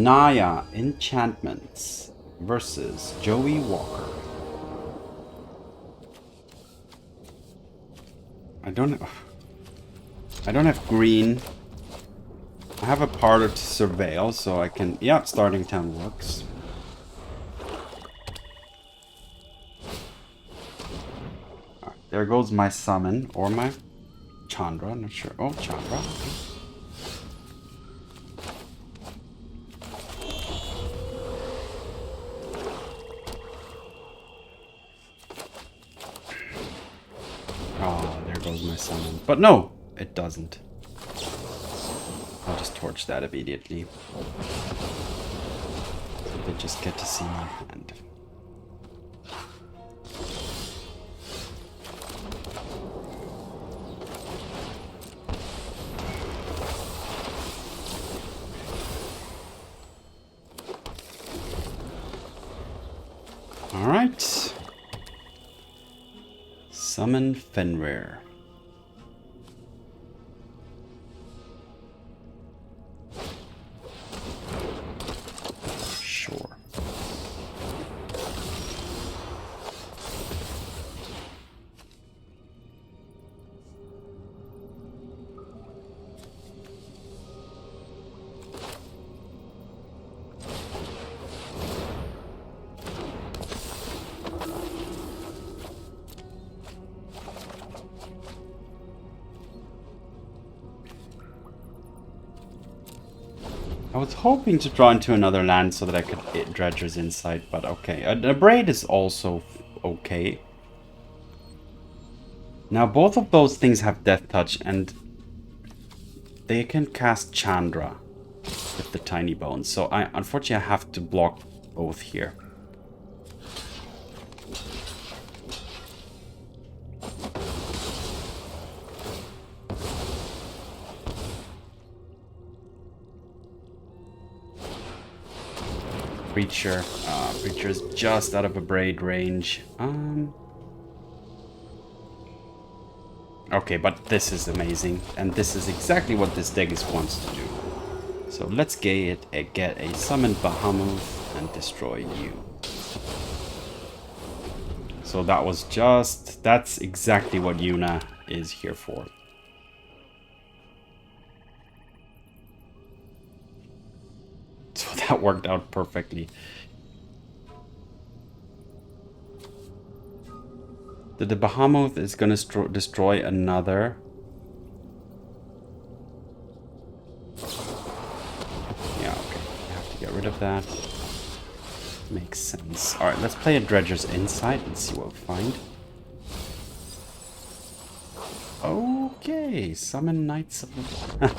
Naya Enchantments versus Joey Walker. I don't have green. I have a parlor to surveil, so I can... Yeah, starting town works. Alright, there goes my summon, or my Chandra, not sure. Oh, Chandra. Oh, there goes my summon. But no, it doesn't. I'll just torch that immediately. So they just get to see my hand. Alright. Summon Fenrir. Sure. I was hoping to draw into another land so that I could hit Dredger's Insight, but okay. Abrade is also okay. Now both of those things have Death Touch, and they can cast Chandra with the Tiny Bones. So I unfortunately have to block both here. Preacher. Preacher is just out of Abrade range. Okay, but this is amazing. And this is exactly what this deck wants to do. So let's get a summoned Bahamut and destroy you. So that was just... That's exactly what Yuna is here for. So that worked out perfectly. The Bahamut is going to destroy another. Yeah, okay. I have to get rid of that. Makes sense. Alright, let's play a Dredger's Insight and see what we find. Okay, summon Knights of the...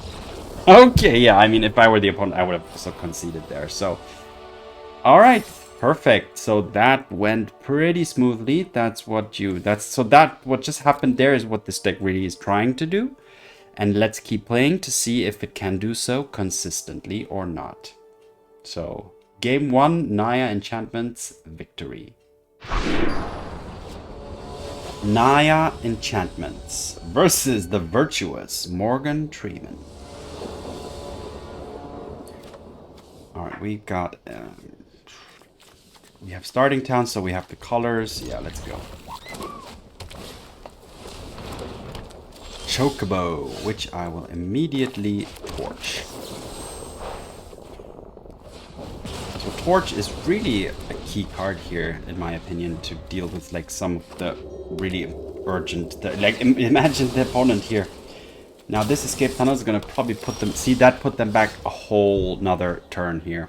Okay, yeah, I mean, if I were the opponent, I would have also conceded there, so... Alright, perfect. So that went pretty smoothly. What just happened there is what this deck really is trying to do. And let's keep playing to see if it can do so consistently or not. So, game 1, Naya Enchantments, victory. Naya Enchantments versus the virtuous Morgan Treeman. Alright, we got... we have starting town, so we have the colors. Yeah, let's go. Chocobo, which I will immediately torch. So torch is really a key card here, in my opinion, to deal with like some of the really urgent... Like, imagine the opponent here. Now this escape tunnel is going to probably put them... See, that put them back a whole nother turn here.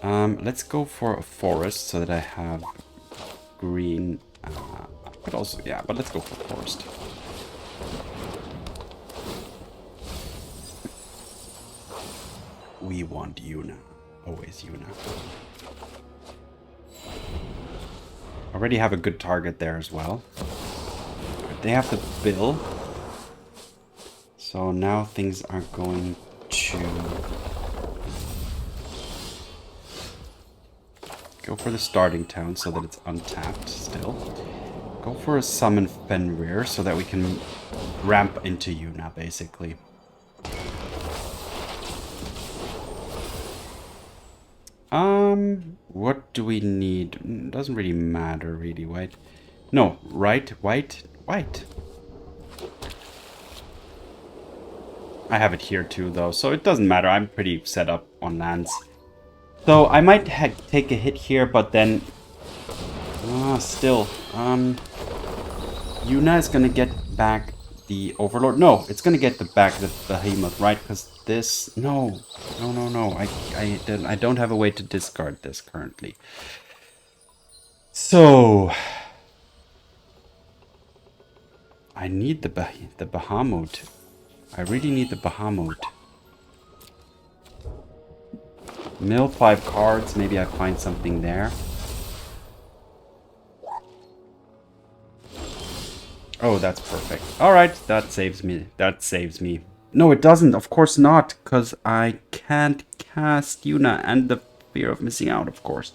Let's go for a forest so that I have green. But also, yeah, but let's go for forest. We want Yuna. Always Yuna. Already have a good target there as well. They have the bill. So now things are going to... Go for the starting town so that it's untapped still. Go for a summon Fenrir so that we can ramp into Yuna, basically. What do we need? Doesn't really matter, really, right? No, right, white. I have it here too, though, so it doesn't matter. I'm pretty set up on lands. So I might take a hit here, but then... still. Yuna is gonna get back the Overlord. No, it's gonna get back the Behemoth, right? Because this... No. I don't have a way to discard this currently. So... I need the Bahamut. I really need the Bahamut. Mill 5 cards. Maybe I find something there. Oh, that's perfect. Alright, that saves me. That saves me. No, it doesn't. Of course not. Because I can't cast Yuna and the fear of missing out, of course.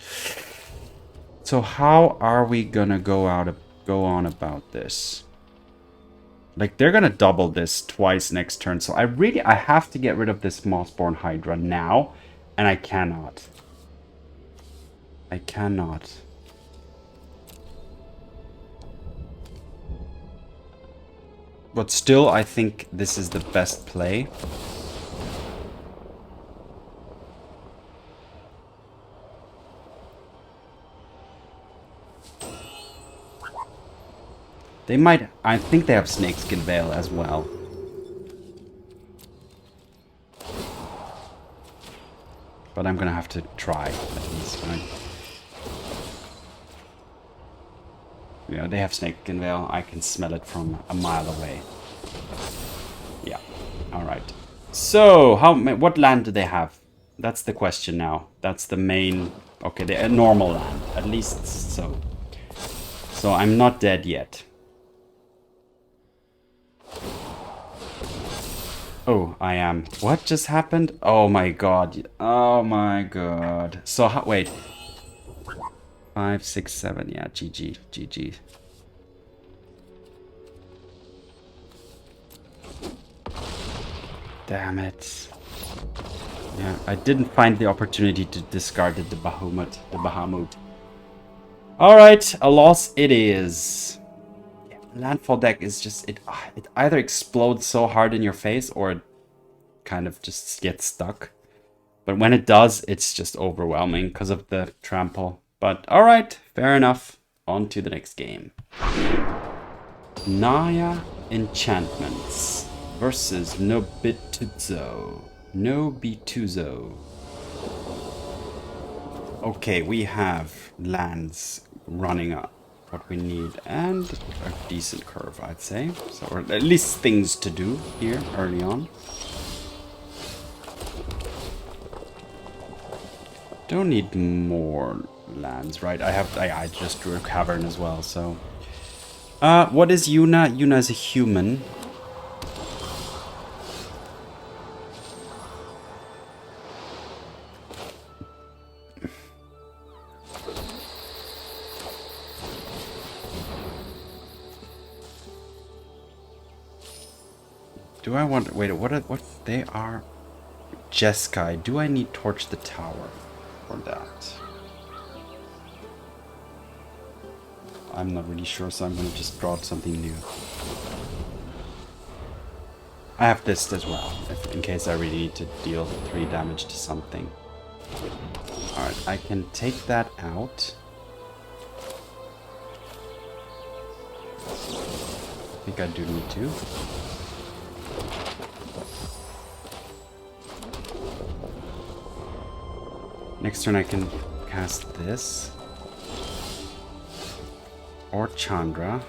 So how are we gonna go on about this? Like, they're gonna double this twice next turn. So I have to get rid of this Mossborn Hydra now. And I cannot. I cannot. But still, I think this is the best play. They might... I think they have Snakeskin Veil as well. But I'm gonna have to try, at least, right? Yeah, they have Snakeskin Veil. I can smell it from a mile away. Yeah, alright. So, what land do they have? That's the question now. That's the main... Okay, they're a normal land, at least so. So I'm not dead yet. Oh, I am. What just happened? Oh my god. Oh my god. So, wait. 5, 6, 7. Yeah, GG. Damn it. Yeah, I didn't find the opportunity to discard the Bahamut. Alright, a loss it is. Landfall deck is just, it either explodes so hard in your face or it kind of just gets stuck. But when it does, it's just overwhelming because of the trample. But alright, fair enough. On to the next game. Naya Enchantments versus Nobituzo. Okay, we have lands running up. What we need, and a decent curve, I'd say. So, or at least things to do here early on. Don't need more lands, right? I just drew a Cavern as well, so. What is Yuna? Yuna is a human. Do I want... Wait, what they are? Jeskai. Do I need Torch the Tower for that? I'm not really sure, so I'm going to just draw something new. I have this as well, in case I really need to deal 3 damage to something. Alright, I can take that out. I think I do need to. Next turn I can cast this. Or Chandra.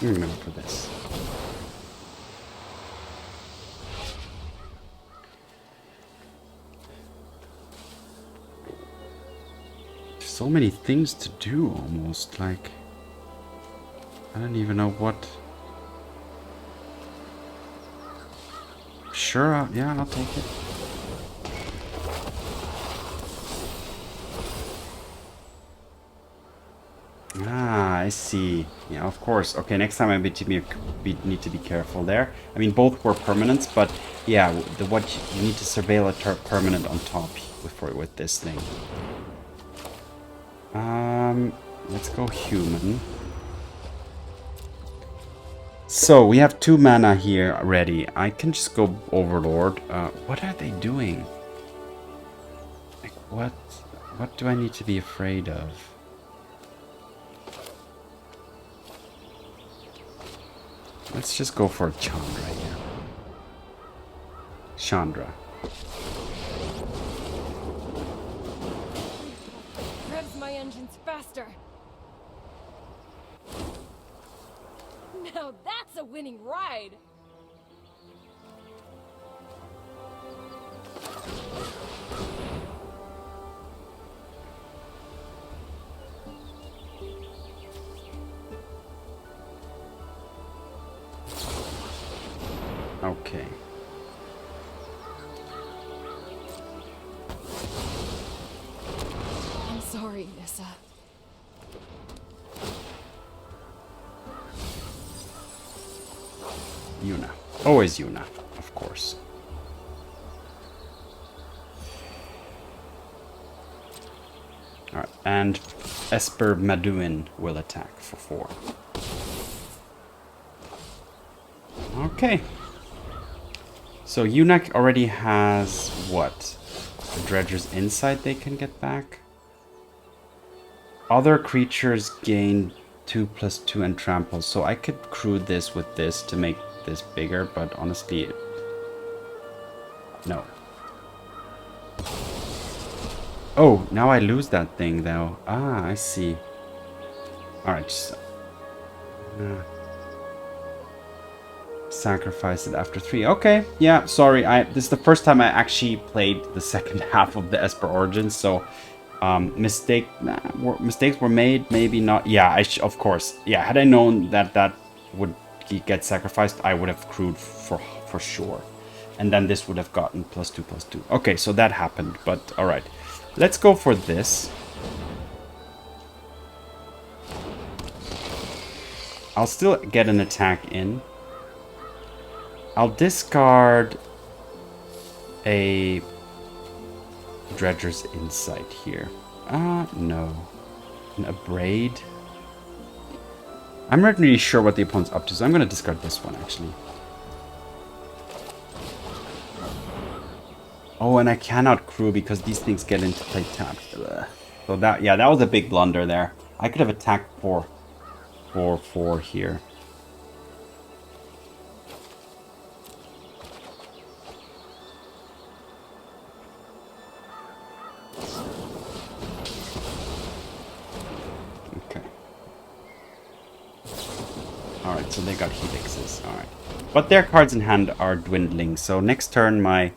Remember for this. So many things to do almost, like I don't even know what Sure, yeah, I'll take it. Ah, I see. Yeah, of course. Okay, next time I need to be careful there. I mean, both were permanents, but yeah, you need to surveil a permanent on top with this thing. Let's go human. So we have 2 mana here ready. I can just go Overlord. What are they doing? Like what do I need to be afraid of? Let's just go for Chandra here. Chandra. Revs my engines faster. Now that's a winning ride. Okay. I'm sorry, Nissa. Yuna. Always Yuna, of course. Alright, and Esper Maduin will attack for 4. Okay. So Yuna already has what? The Dredger's Insight they can get back? Other creatures gain 2+2 and trample, so I could crew this with this to make this bigger, but honestly, no. Oh, now I lose that thing though. Ah, I see. Alright, so, sacrifice it after 3. Okay, yeah, sorry. This is the first time I actually played the second half of the Esper Origins, so mistakes were made, maybe not. Yeah, of course. Yeah, had I known that would get sacrificed, I would have crewed for sure. And then this would have gotten +2/+2. Okay, so that happened, but alright. Let's go for this. I'll still get an attack in. I'll discard a Dredger's Insight here. No. An Abrade. I'm not really sure what the opponent's up to, so I'm going to discard this one, actually. Oh, and I cannot crew because these things get into play tapped. So that was a big blunder there. I could have attacked for 4 here. Alright, so they got helixes. Alright. But their cards in hand are dwindling. So next turn, my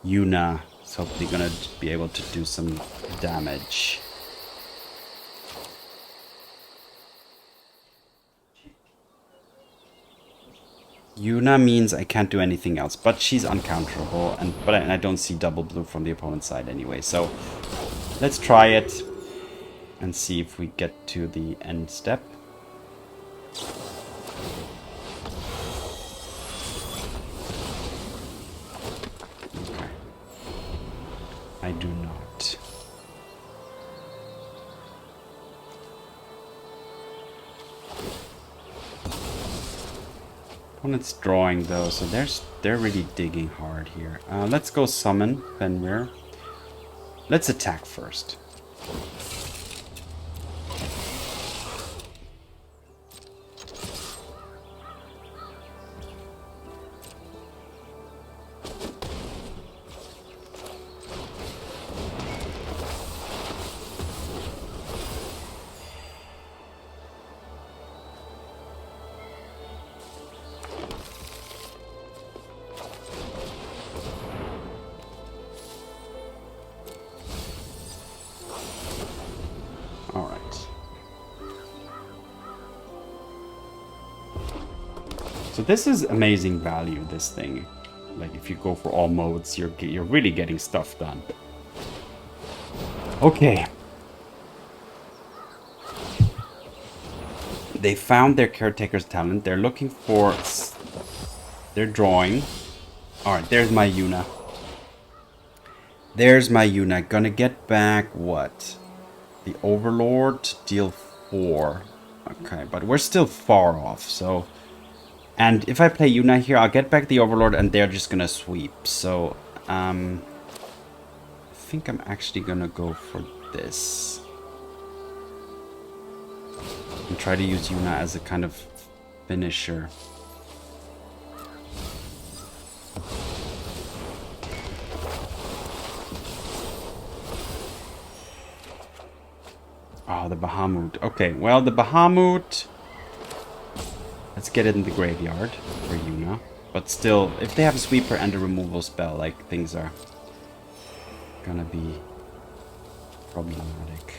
Yuna is hopefully going to be able to do some damage. Yuna means I can't do anything else, but she's uncounterable, but I don't see double blue from the opponent's side anyway. So let's try it and see if we get to the end step. I do not. Opponent's drawing though, so they're really digging hard here. Let's go summon Fenrir. Let's attack first. So this is amazing value, this thing. Like, if you go for all modes, you're really getting stuff done. Okay. They found their caretaker's talent. They're looking for... They're drawing. Alright, there's my Yuna. There's my Yuna. Gonna get back what? The Overlord, deal 4. Okay, but we're still far off, so... And if I play Yuna here, I'll get back the Overlord and they're just gonna sweep. So, I think I'm actually gonna go for this. And try to use Yuna as a kind of finisher. Oh, the Bahamut. Okay, well, the Bahamut... Let's get it in the graveyard for Yuna. But still, if they have a sweeper and a removal spell, like, things are gonna be problematic.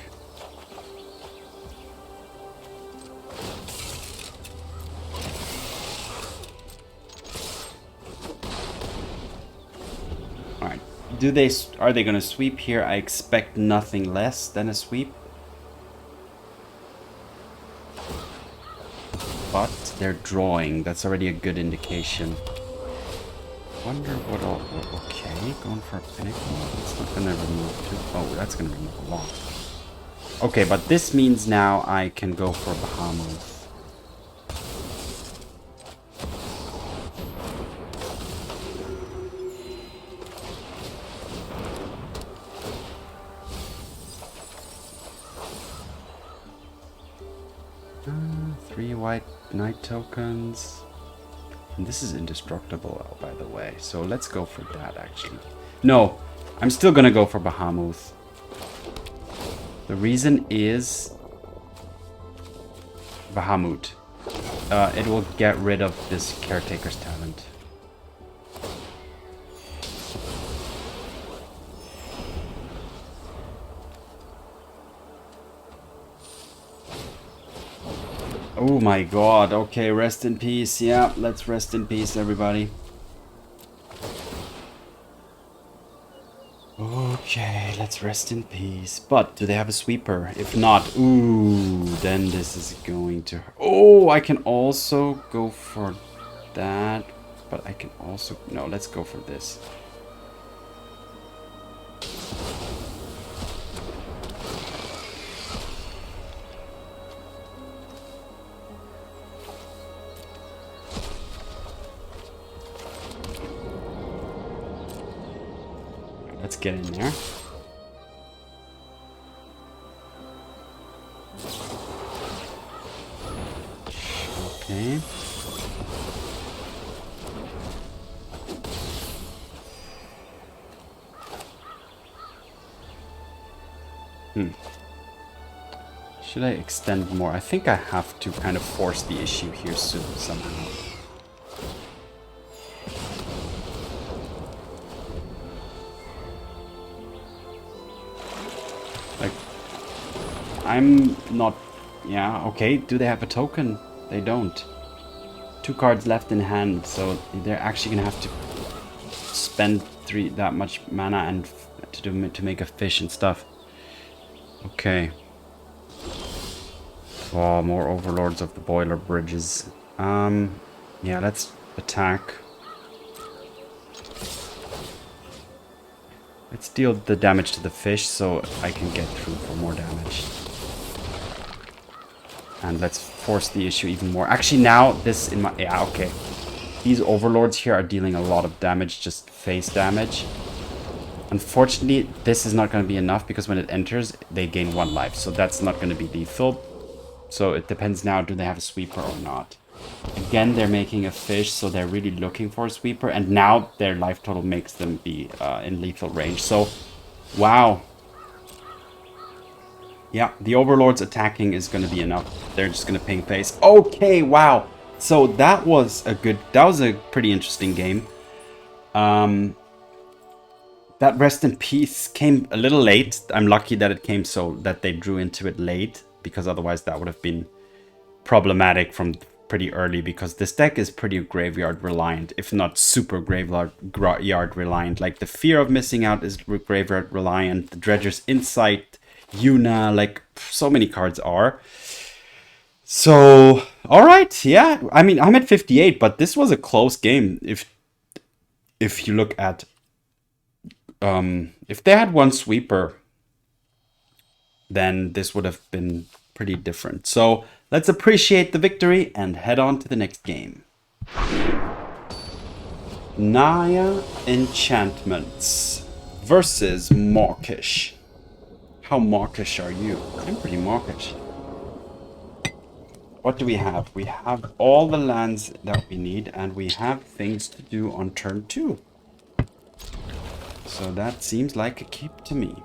Alright. Are they gonna sweep here? I expect nothing less than a sweep. But they're drawing. That's already a good indication. Wonder what all... Okay, going for a pinnacle. It's not gonna remove two... Oh, that's gonna remove a lot. Okay, but this means now I can go for Bahamut. Three white knight tokens. And this is indestructible, by the way. So let's go for that, actually. No, I'm still gonna go for Bahamut. The reason is... Bahamut. It will get rid of this caretaker's talent. Oh my god, okay, rest in peace. Yeah, let's rest in peace, everybody. Okay, let's rest in peace. But, do they have a sweeper? If not, ooh, then this is going to... Oh, I can also go for that. But I can also... No, let's go for this. Let's get in there. Okay. Should I extend more? I think I have to kind of force the issue here soon, somehow. Like, I'm not... Yeah, okay. Do they have a token? They don't. 2 cards left in hand, so they're actually gonna have to spend that much mana and to make a fish and stuff. Okay. Oh, more overlords of the Boilerbilges. Yeah, let's attack. Let's deal the damage to the fish so I can get through for more damage. And let's force the issue even more. Actually, now this in my... Yeah, okay. These overlords here are dealing a lot of damage, just face damage. Unfortunately, this is not going to be enough because when it enters, they gain 1 life. So that's not going to be lethal. So it depends now, do they have a sweeper or not? Again, they're making a fish, so they're really looking for a sweeper. And now their life total makes them be in lethal range. So, wow. Yeah, the overlords attacking is going to be enough. They're just going to ping face. Okay, wow. So that was a pretty interesting game. That rest in peace came a little late. I'm lucky that it came so that they drew into it late, because otherwise that would have been problematic from pretty early because this deck is pretty graveyard reliant, if not super graveyard reliant. Like the fear of missing out is graveyard reliant, the Dredger's Insight, Yuna, like so many cards are. So, alright, yeah. I mean, I'm at 58, but this was a close game. If you look at if they had one sweeper, then this would have been pretty different. So let's appreciate the victory and head on to the next game. Naya Enchantments versus Mawkish. How mawkish are you? I'm pretty mawkish. What do we have? We have all the lands that we need, and we have things to do on turn 2. So that seems like a keep to me.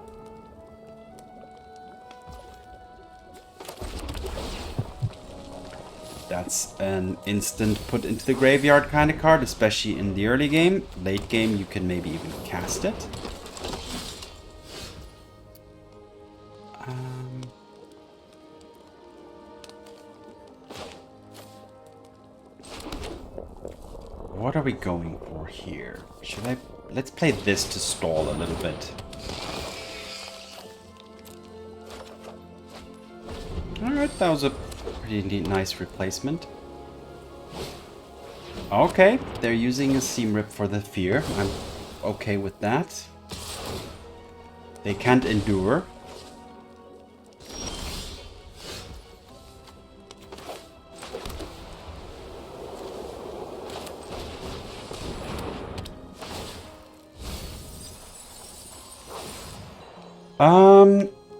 That's an instant put into the graveyard kind of card, especially in the early game. Late game, you can maybe even cast it. What are we going for here? Should I... Let's play this to stall a little bit. Alright, that was a pretty nice replacement. Okay, they're using a Seam Rip for the fear. I'm okay with that. They can't endure.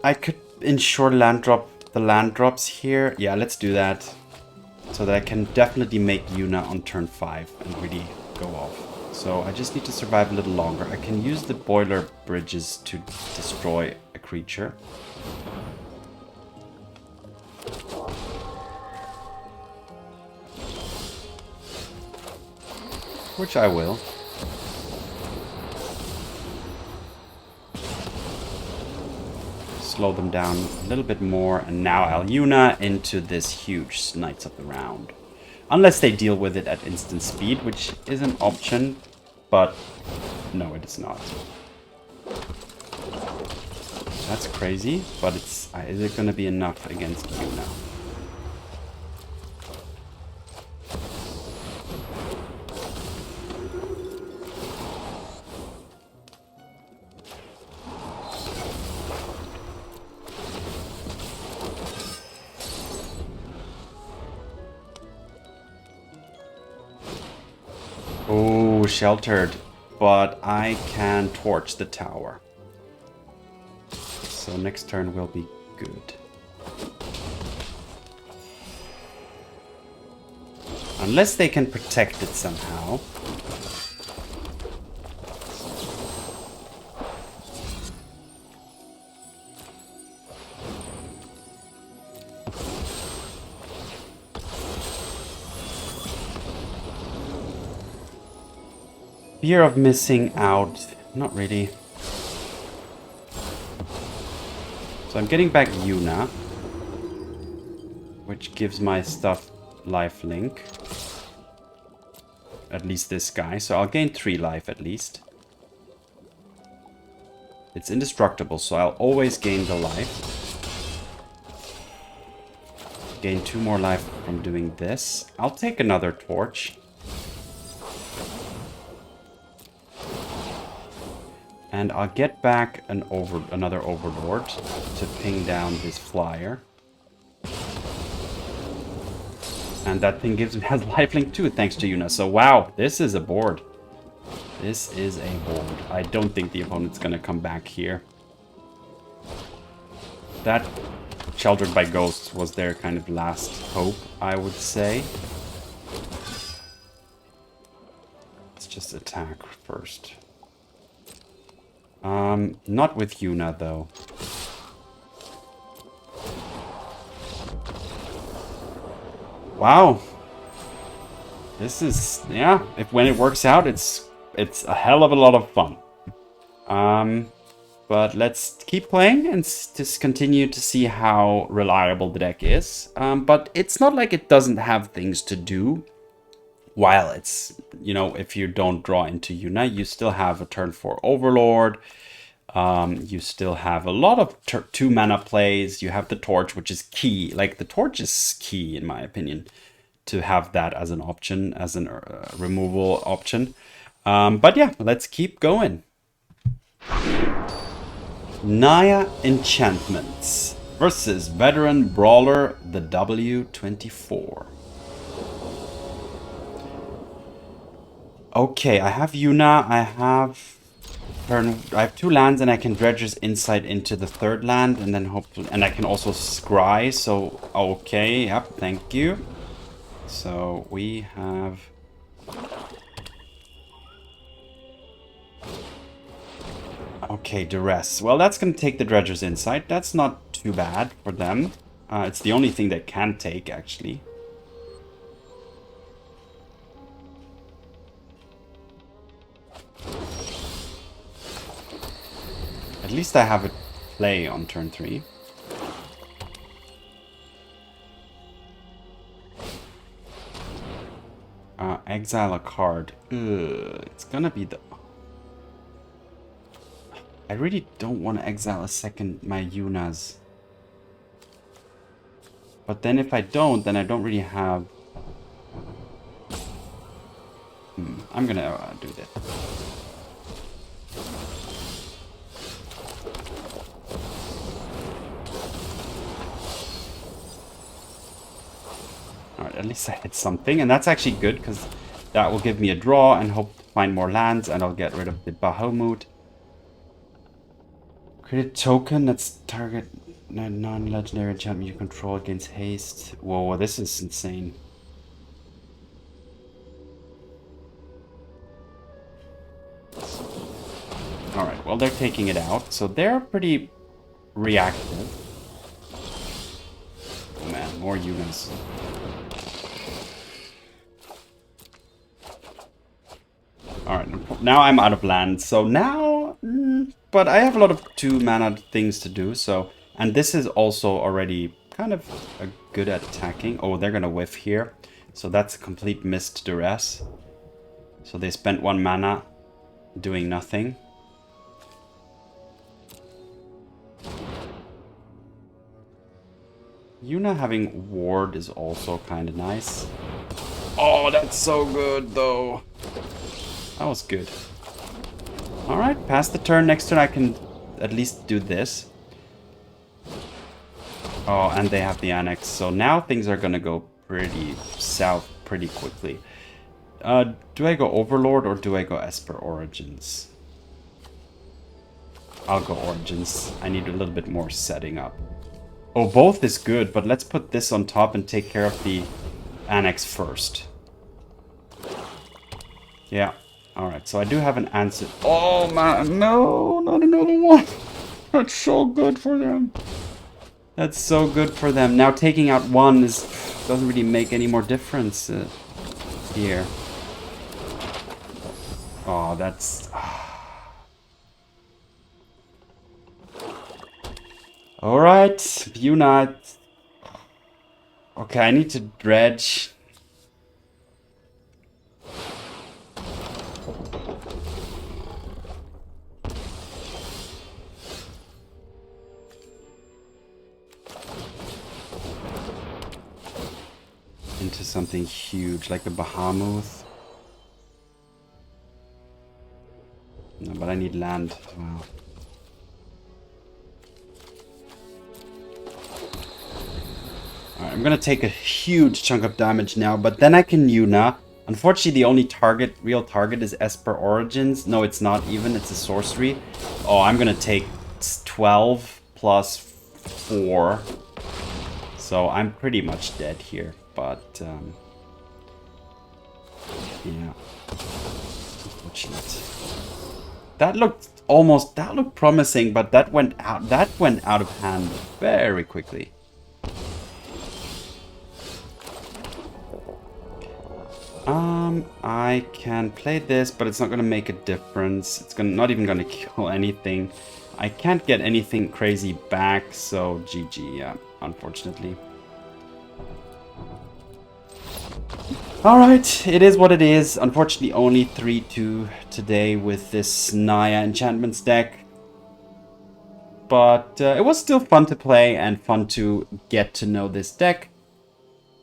I could ensure the land drops here. Yeah, let's do that. So that I can definitely make Yuna on turn 5 and really go off. So I just need to survive a little longer. I can use the Boilerbilges to destroy a creature. Which I will. Slow them down a little bit more, and now I'll Yuna into this huge Knights of the Round. Unless they deal with it at instant speed, which is an option, but no, it is not. That's crazy, but is it going to be enough against Yuna? Oh, sheltered, but I can torch the tower. So next turn will be good. Unless they can protect it somehow. Fear of missing out. Not really. So I'm getting back Yuna, which gives my stuff lifelink. At least this guy. So I'll gain 3 life at least. It's indestructible, so I'll always gain the life. Gain 2 more life from doing this. I'll take another torch. And I'll get back another Overlord to ping down this flyer. And that thing has lifelink too, thanks to Yuna. So wow, this is a board. This is a board. I don't think the opponent's gonna come back here. That Sheltered by Ghosts was their kind of last hope, I would say. Let's just attack first. Not with Yuna, though. Wow. This is, yeah, when it works out, it's a hell of a lot of fun. But let's keep playing and just continue to see how reliable the deck is. But it's not like it doesn't have things to do. While it's, you know, if you don't draw into Yuna, you still have a turn 4 Overlord. You still have a lot of 2 mana plays. You have the Torch, which is key. Like, the Torch is key, in my opinion, to have that as an option, as a removal option. But yeah, let's keep going. Naya Enchantments versus Veteran Brawler, the W24. Okay, I have Yuna, I have 2 lands, and I can Dredger's Insight into the 3rd land, and then hopefully, and I can also scry, so okay, yep, thank you. So we have okay, Duress. Well, that's gonna take the Dredger's Insight. That's not too bad for them. It's the only thing they can take, actually. At least I have a play on turn 3. Exile a card. Ugh, it's gonna be the... I really don't want to exile my Yunas. But then if I don't, then I don't really have... I'm gonna do that. Alright, at least I hit something, and that's actually good, because that will give me a draw and hope to find more lands, and I'll get rid of the Bahamut. Create a token that's target non-legendary enchantment you control against haste. Whoa, this is insane. Alright, well, they're taking it out, so they're pretty reactive. Oh man, more Yunas. Alright, now I'm out of land, so now... but I have a lot of 2 mana things to do, so... And this is also already kind of good at attacking. Oh, they're gonna whiff here. So that's a complete missed Duress. So they spent 1 mana doing nothing. Yuna having Ward is also kind of nice. Oh, that's so good, though. That was good. Alright, pass the turn. Next turn I can at least do this. Oh, and they have the Annex. So now things are gonna go pretty south pretty quickly. Do I go Overlord or do I go Esper Origins? I'll go Origins. I need a little bit more setting up. Oh, both is good, but let's put this on top and take care of the Annex first. Yeah. Alright, so I do have an answer. Oh man, no, not another one. That's so good for them. That's so good for them. Now taking out 1 doesn't really make any more difference here. Oh, that's... Alright, Yuna. Okay, I need to dredge. Into something huge, like a Bahamut. No, but I need land as well. Alright, I'm gonna take a huge chunk of damage now, but then I can Yuna. Unfortunately, the only real target is Esper Origins. No, it's not even, it's a sorcery. Oh, I'm gonna take 12 plus 4. So I'm pretty much dead here, but yeah. Unfortunate. That looked promising, but that went out of hand very quickly. I can play this, but it's not gonna make a difference. It's not even gonna kill anything. I can't get anything crazy back, so GG, yeah, unfortunately. Alright, it is what it is. Unfortunately, only 3-2 today with this Naya Enchantments deck. But it was still fun to play and fun to get to know this deck.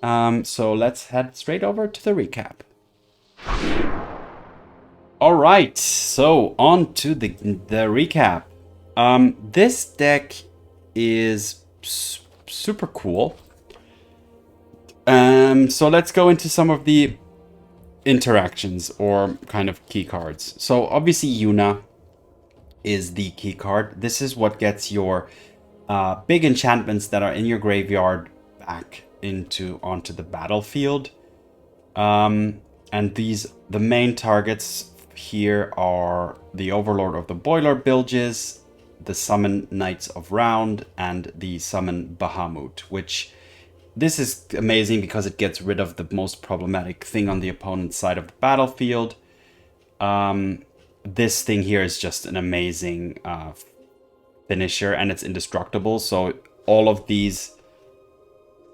So let's head straight over to the recap. Alright, so on to the recap. This deck is super cool. So let's go into some of the interactions or kind of key cards. So obviously Yuna is the key card. This is what gets your big enchantments that are in your graveyard back onto the battlefield. And the main targets here are the Overlord of the Boilerbilges, the Summon Knights of Round, and the Summon Bahamut, which this is amazing because it gets rid of the most problematic thing on the opponent's side of the battlefield. This thing here is just an amazing finisher, and it's indestructible. So all of these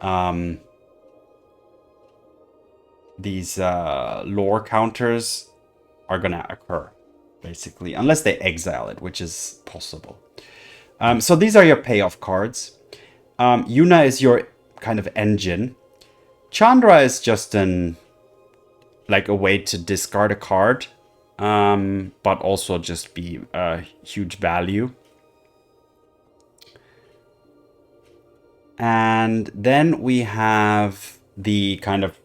lore counters are gonna occur, basically, unless they exile it, which is possible. So these are your payoff cards. Yuna is your kind of engine. Chandra is just a way to discard a card, but also just be a huge value. And then we have the kind of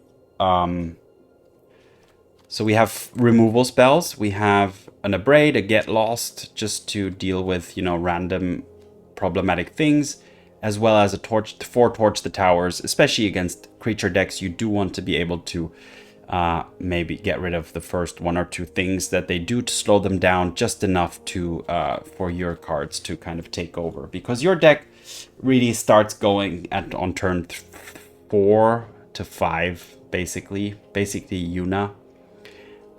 so we have removal spells. We have an Abrade, a Get Lost, just to deal with, random problematic things, as well as a Torch the towers, especially against creature decks. You do want to be able to maybe get rid of the first one or two things that they do to slow them down just enough to for your cards to kind of take over, because your deck really starts going on turn 4 to 5, basically Yuna.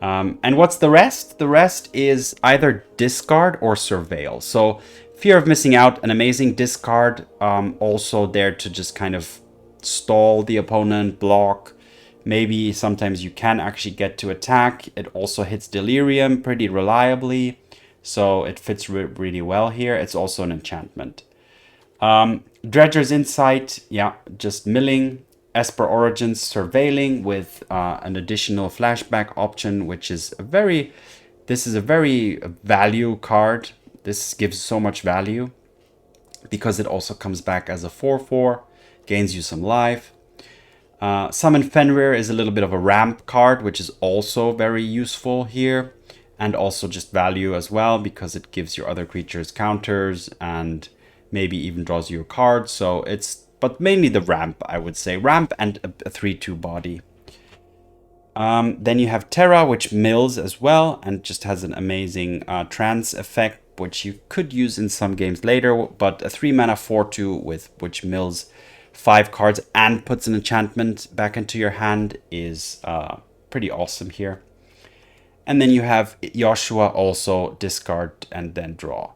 And what's the rest? The rest is either discard or surveil. So fear of missing out, an amazing discard, also there to just kind of stall the opponent, block. Maybe sometimes you can actually get to attack. It also hits Delirium pretty reliably, so it fits really well here. It's also an enchantment. Dredger's Insight, yeah, just milling. Esper Origins, surveilling with an additional flashback option, which is this is a very value card. This gives so much value because it also comes back as a 4/4, gains you some life. Summon Fenrir is a little bit of a ramp card, which is also very useful here, and also just value as well because it gives your other creatures counters and maybe even draws you a card. So but mainly the ramp, I would say. Ramp and a 3/2 body. Then you have Terra, which mills as well, and just has an amazing trance effect, which you could use in some games later. But a 3-mana 4/2 which mills 5 cards and puts an enchantment back into your hand is pretty awesome here. And then you have Joshua, also discard and then draw.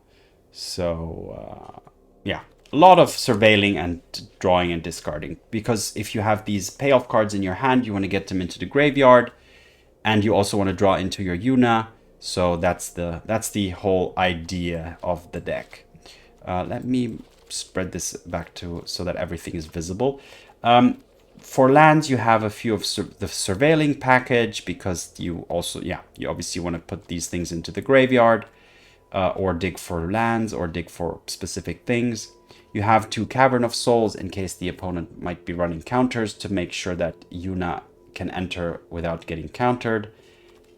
So yeah. A lot of surveilling and drawing and discarding, because if you have these payoff cards in your hand, you want to get them into the graveyard, and you also want to draw into your Yuna. So that's the whole idea of the deck. Let me spread this back so that everything is visible. For lands, you have a few of the surveilling package, because you obviously want to put these things into the graveyard, or dig for lands, or dig for specific things. You have 2 Cavern of Souls in case the opponent might be running counters, to make sure that Yuna can enter without getting countered.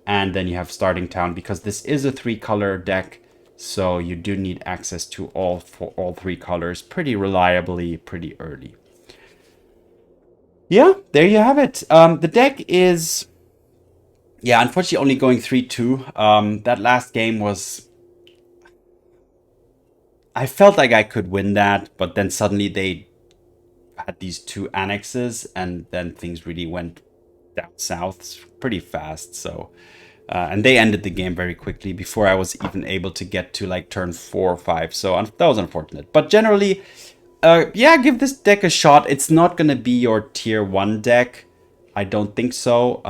And then you have Starting Town, because this is a 3-color deck, so you do need access to all 3 colors pretty reliably, pretty early. Yeah, there you have it. The deck is, unfortunately only going 3-2. That last game was... I felt like I could win that, but then suddenly they had these 2 annexes, and then things really went down south pretty fast. So And they ended the game very quickly before I was even able to get to like turn 4 or 5. So that was unfortunate. But generally, yeah, give this deck a shot. It's not going to be your tier 1 deck. I don't think so.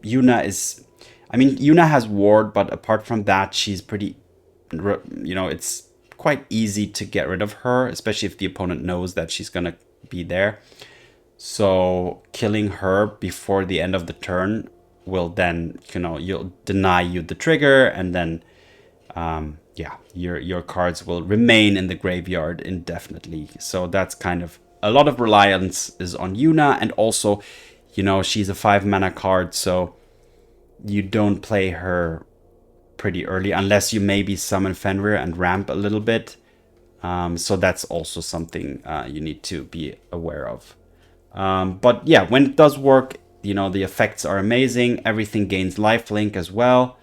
Yuna has ward, but apart from that, she's pretty, it's quite easy to get rid of her, especially if the opponent knows that she's going to be there. So killing her before the end of the turn will then, you'll deny you the trigger, and then, yeah, your cards will remain in the graveyard indefinitely. So that's kind of, a lot of reliance is on Yuna, and also, she's a 5 mana card, so you don't play her pretty early unless you maybe summon Fenrir and ramp a little bit. So that's also something you need to be aware of. But yeah, when it does work, the effects are amazing. Everything gains lifelink as well.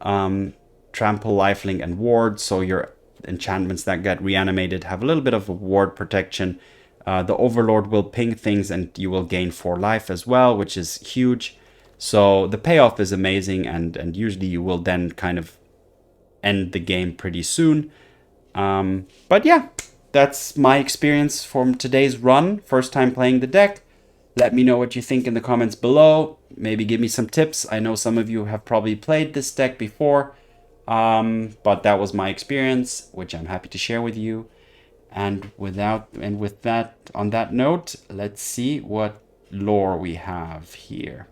Trample, lifelink, and ward. So your enchantments that get reanimated have a little bit of a ward protection. The Overlord will ping things and you will gain 4 life as well, which is huge. So the payoff is amazing, and usually you will then kind of end the game pretty soon. But yeah, that's my experience from today's run. First time playing the deck. Let me know what you think in the comments below. Maybe give me some tips. I know some of you have probably played this deck before. But that was my experience, which I'm happy to share with you. And with that, on that note, let's see what lore we have here.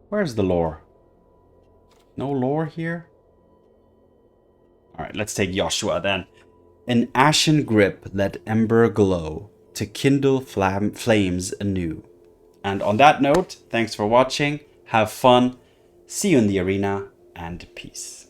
Where's the lore? No lore here? Alright, let's take Joshua then. An ashen grip let ember glow to kindle flames anew. And on that note, thanks for watching, have fun, see you in the arena, and peace.